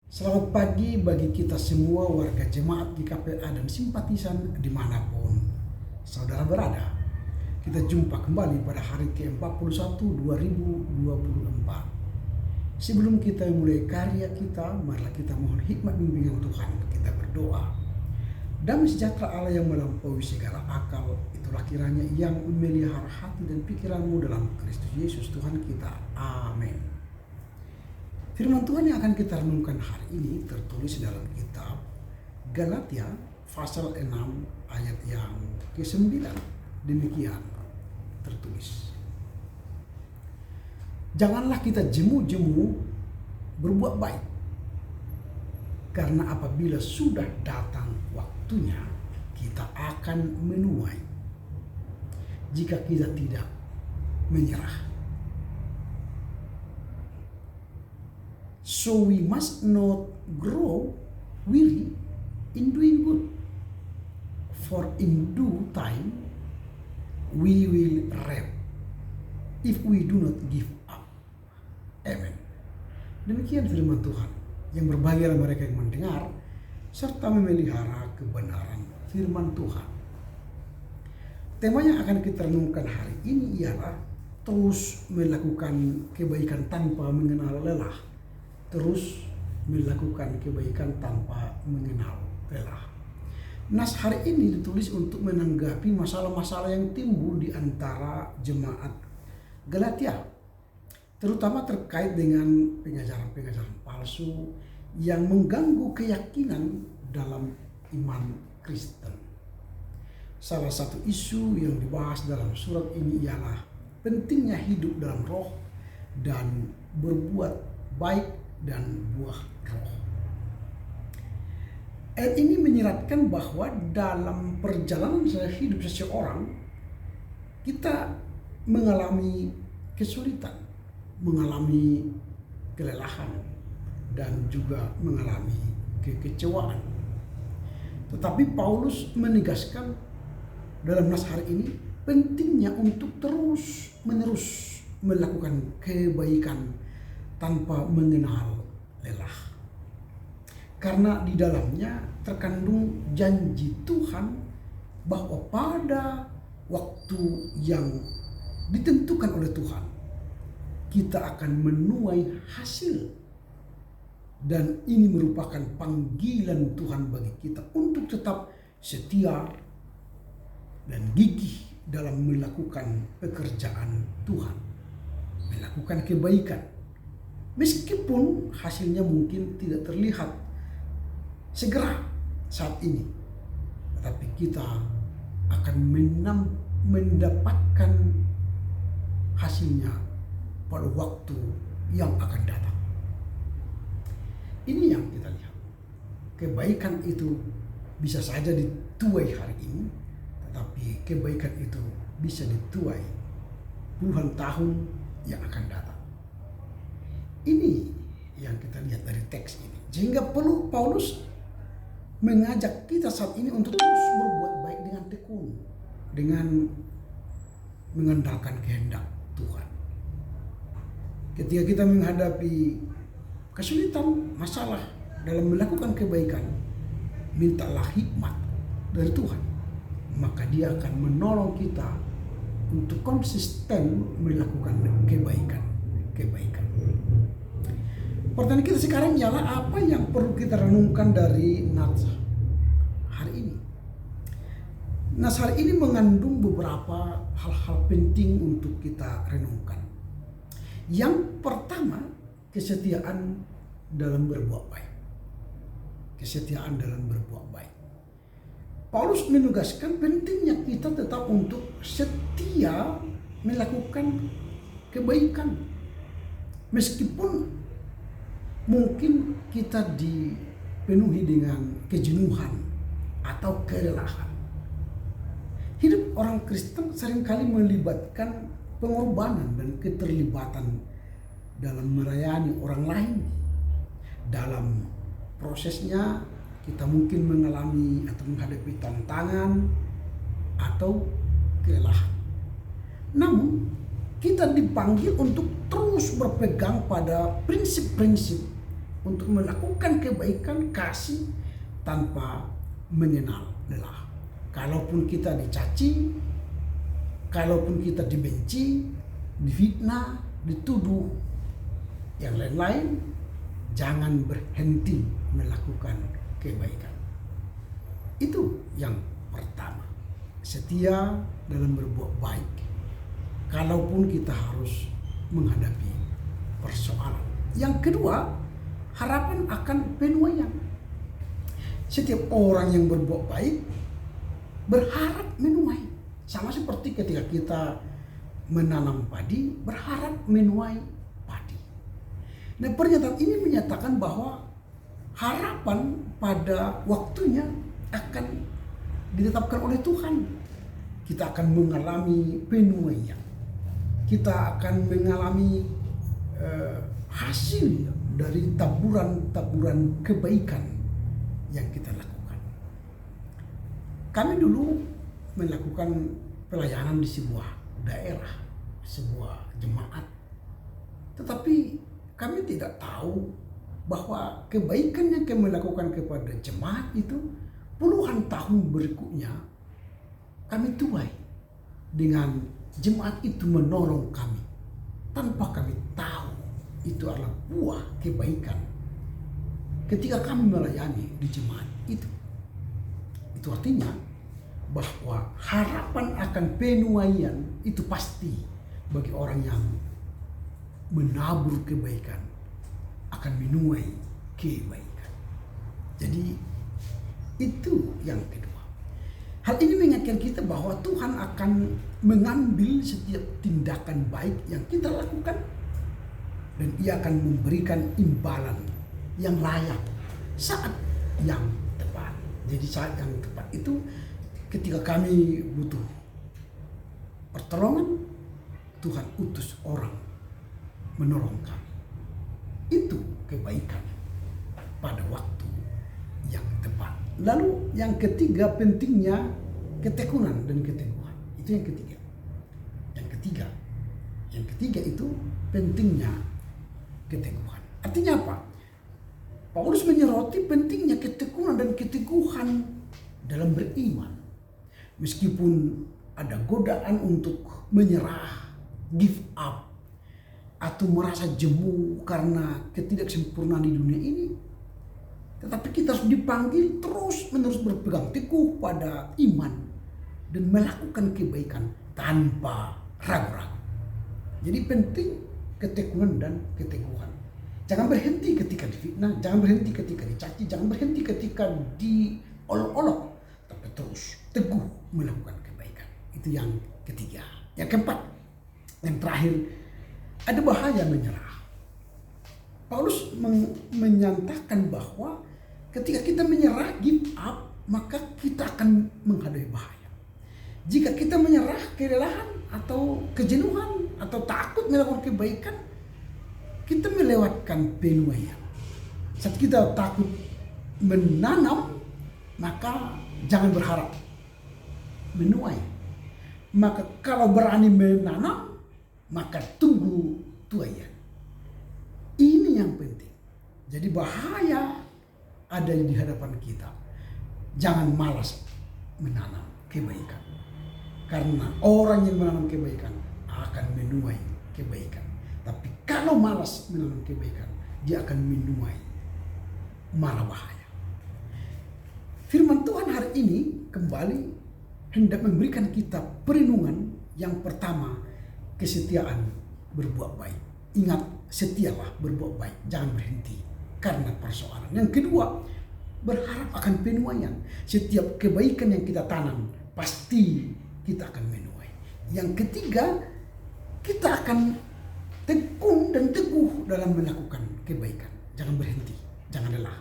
Selamat pagi bagi kita semua warga jemaat GKPA dan simpatisan dimanapun saudara berada. Kita jumpa kembali pada hari ke-41 2024. Sebelum kita mulai karya kita, marilah kita mohon hikmat bimbingan Tuhan. Kita berdoa. Damai sejahtera Allah yang melampaui segala akal, itulah kiranya yang memelihara hati dan pikiranmu dalam Kristus Yesus Tuhan kita. Amin. Firman Tuhan yang akan kita renungkan hari ini tertulis dalam kitab Galatia pasal 6 ayat yang ke-9. Demikian tertulis. Janganlah kita jemu-jemu berbuat baik, karena apabila sudah datang waktunya kita akan menuai jika kita tidak menyerah. So we must not grow weary in doing good, for in due time we will reap if we do not give up. Amen. Demikian firman Tuhan. Yang berbahagialah mereka yang mendengar serta memelihara kebenaran firman Tuhan. Tema yang akan kita renungkan hari ini ialah terus melakukan kebaikan tanpa mengenal lelah. Terus melakukan kebaikan tanpa mengenal lelah. Nas hari ini ditulis untuk menanggapi masalah-masalah yang timbul di antara jemaat Galatia, terutama terkait dengan pengajaran-pengajaran palsu yang mengganggu keyakinan dalam iman Kristen. Salah satu isu yang dibahas dalam surat ini ialah pentingnya hidup dalam roh dan berbuat baik dan buah roh. Ayat ini menyiratkan bahwa dalam perjalanan hidup seseorang kita mengalami kesulitan, mengalami kelelahan, dan juga mengalami kekecewaan. Tetapi Paulus menegaskan dalam nas hari ini pentingnya untuk terus-menerus melakukan kebaikan tanpa mengenal lelah. Karena di dalamnya terkandung janji Tuhan bahwa pada waktu yang ditentukan oleh Tuhan, kita akan menuai hasil. Dan ini merupakan panggilan Tuhan bagi kita untuk tetap setia dan gigih dalam melakukan pekerjaan Tuhan, melakukan kebaikan. Meskipun hasilnya mungkin tidak terlihat segera saat ini, tetapi kita akan mendapatkan hasilnya pada waktu yang akan datang. Ini yang kita lihat. Kebaikan itu bisa saja dituai hari ini, tetapi kebaikan itu bisa dituai puluhan tahun yang akan datang. Ini yang kita lihat dari teks ini. Sehingga perlu Paulus mengajak kita saat ini untuk terus berbuat baik dengan tekun, dengan mengandalkan kehendak Tuhan. Ketika kita menghadapi kesulitan, masalah dalam melakukan kebaikan, mintalah hikmat dari Tuhan. Maka Dia akan menolong kita untuk konsisten melakukan kebaikan. Pertanyaan kita sekarang ialah apa yang perlu kita renungkan dari nas hari ini. Nas hari ini mengandung beberapa hal-hal penting untuk kita renungkan. Yang pertama, kesetiaan dalam berbuat baik. Kesetiaan dalam berbuat baik. Paulus menugaskan pentingnya kita tetap untuk setia melakukan kebaikan. Meskipun mungkin kita dipenuhi dengan kejenuhan atau kelelahan. Hidup orang Kristen seringkali melibatkan pengorbanan dan keterlibatan dalam melayani orang lain. Dalam prosesnya kita mungkin mengalami atau menghadapi tantangan atau kelelahan. Namun kita dipanggil untuk terus berpegang pada prinsip-prinsip untuk melakukan kebaikan kasih tanpa mengenal lelah. Kalaupun kita dicaci, kalaupun kita dibenci, difitnah, dituduh, yang lain-lain, jangan berhenti melakukan kebaikan. Itu yang pertama. Setia dalam berbuat baik. Kalaupun kita harus menghadapi persoalan. Yang kedua, harapan akan penuaian. Setiap orang yang berbuat baik berharap menuai. Sama seperti ketika kita menanam padi, berharap menuai padi. Nah, pernyataan ini menyatakan bahwa harapan pada waktunya akan ditetapkan oleh Tuhan. Kita akan mengalami penuaian. Kita akan mengalami hasil dari taburan-taburan kebaikan yang kita lakukan. Kami dulu melakukan pelayanan di sebuah daerah, sebuah jemaat. Tetapi kami tidak tahu bahwa kebaikan yang kami lakukan kepada jemaat itu puluhan tahun berikutnya kami tuai dengan jemaat itu menolong kami tanpa kami tahu itu adalah buah kebaikan ketika kami melayani di jemaat itu. Itu artinya bahwa harapan akan penuaian itu pasti bagi orang yang menabur kebaikan akan menuai kebaikan. Jadi itu yang kedua. Hal ini mengingatkan kita bahwa Tuhan akan mengambil setiap tindakan baik yang kita lakukan dan Ia akan memberikan imbalan yang layak saat yang tepat. Jadi saat yang tepat itu ketika kami butuh pertolongan, Tuhan utus orang menolong kami. Itu kebaikan pada waktu yang tepat. Lalu yang ketiga, pentingnya ketekunan dan keteguhan. Itu yang ketiga. Yang ketiga itu pentingnya keteguhan. Artinya apa? Paulus menyoroti pentingnya ketekunan dan keteguhan dalam beriman. Meskipun ada godaan untuk menyerah, give up, atau merasa jemu karena ketidaksempurnaan di dunia ini, tetapi kita harus dipanggil terus-menerus berpegang teguh pada iman dan melakukan kebaikan tanpa ragu-ragu. Jadi penting ketekunan dan keteguhan. Jangan berhenti ketika difitnah, jangan berhenti ketika dicaci, jangan berhenti ketika diolok-olok, tapi terus teguh melakukan kebaikan. Itu yang ketiga. Yang keempat, yang terakhir, ada bahaya menyerah. Paulus menyatakan bahwa ketika kita menyerah, give up, maka kita akan menghadapi bahaya. Jika kita menyerah, kelelahan atau kejenuhan atau takut melakukan kebaikan, kita melewatkan penuaian. Saat kita takut menanam, maka jangan berharap menuai. Maka kalau berani menanam, maka tunggu tuaian. Ini yang penting. Jadi bahaya ada di hadapan kita. Jangan malas menanam kebaikan. Karena orang yang menanam kebaikan akan menuai kebaikan. Tapi kalau malas menanam kebaikan, dia akan menuai mara bahaya. Firman Tuhan hari ini kembali hendak memberikan kita perenungan. Yang pertama, kesetiaan berbuat baik. Ingat, setialah berbuat baik, jangan berhenti karena persoalan. Yang kedua, berharap akan penuaian. Setiap kebaikan yang kita tanam, pasti kita akan menuai. Yang ketiga, kita akan tekun dan teguh dalam melakukan kebaikan. Jangan berhenti, jangan lelah.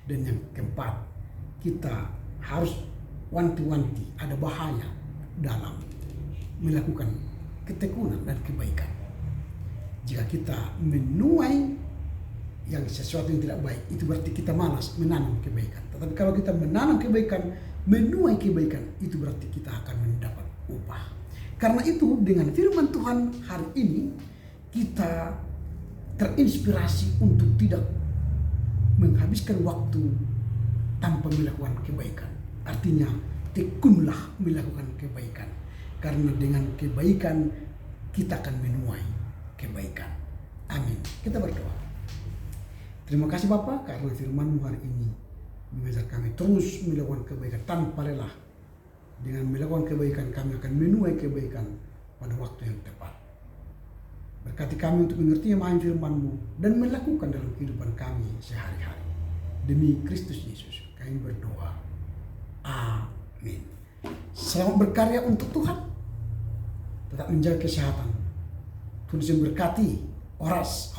Dan yang keempat, kita harus wanti-wanti, ada bahaya dalam melakukan ketekunan dan kebaikan. Jika kita menuai yang sesuatu yang tidak baik, itu berarti kita malas menanam kebaikan. Tetapi kalau kita menanam kebaikan, menuai kebaikan, itu berarti kita akan mendapat upah. Karena itu dengan firman Tuhan hari ini, kita terinspirasi untuk tidak menghabiskan waktu tanpa melakukan kebaikan. Artinya tekunlah melakukan kebaikan, karena dengan kebaikan kita akan menuai kebaikan. Amin. Kita berdoa. Terima kasih Bapa, karena firman-Mu hari ini mengajar kami terus melakukan kebaikan tanpa lelah. Dengan melakukan kebaikan kami akan menuai kebaikan pada waktu yang tepat. Berkati kami untuk mengerti memahami firman-Mu dan melakukan dalam kehidupan kami sehari-hari. Demi Kristus Yesus kami berdoa. Amin. Selamat berkarya untuk Tuhan. Tetap menjaga kesehatan. Tuhan berkati. Horas.